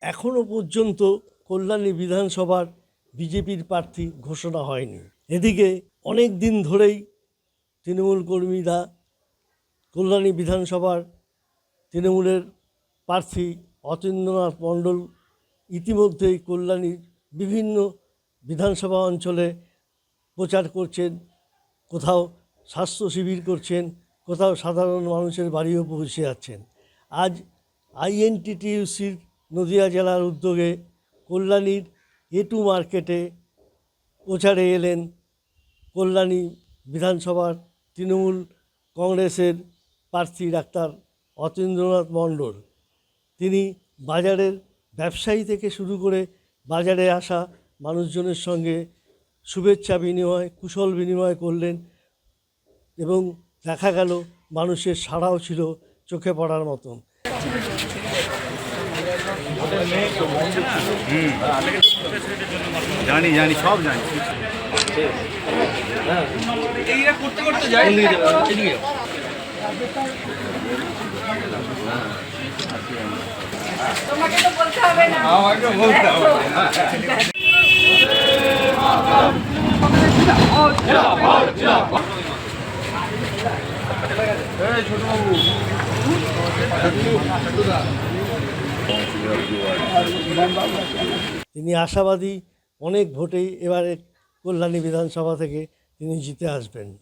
এখনও পর্যন্ত কল্যাণী বিধানসভার বিজেপির প্রার্থী ঘোষণা হয়নি। এদিকে অনেক দিন ধরেই তৃণমূল কর্মীরা কল্যাণী বিধানসভার তৃণমূলের প্রার্থী অতীন্দ্রনাথ মণ্ডল ইতিমধ্যেই কল্যাণীর বিভিন্ন বিধানসভা অঞ্চলে প্রচার করছেন, কোথাও স্বাস্থ্য শিবির করছেন, কোথাও সাধারণ মানুষের বাড়িও পৌঁছে যাচ্ছেন। আজ আইএনটিটিইউসির নদিয়া জেলার উদ্যোগে কল্যাণীর A2 মার্কেটে প্রচারে এলেন কল্যাণী বিধানসভার তৃণমূল কংগ্রেসের প্রার্থী ডাক্তার অতীন্দ্রনাথ মণ্ডল। তিনি বাজারের ব্যবসায়ী থেকে শুরু করে বাজারে আসা মানুষজনের সঙ্গে শুভেচ্ছা বিনিময়, কুশল বিনিময় করলেন এবং দেখা গেল মানুষের সাড়াও ছিল চোখে পড়ার মতন। জানি সব জানি। করতে করতে যাই তোমাকে তো বলতে হবে না, আমাকে বলতে হবে না। তিনি আশাবাদী অনেক ভোটেই এবারে কল্যাণী বিধানসভা থেকে তিনি জিতে আসবেন।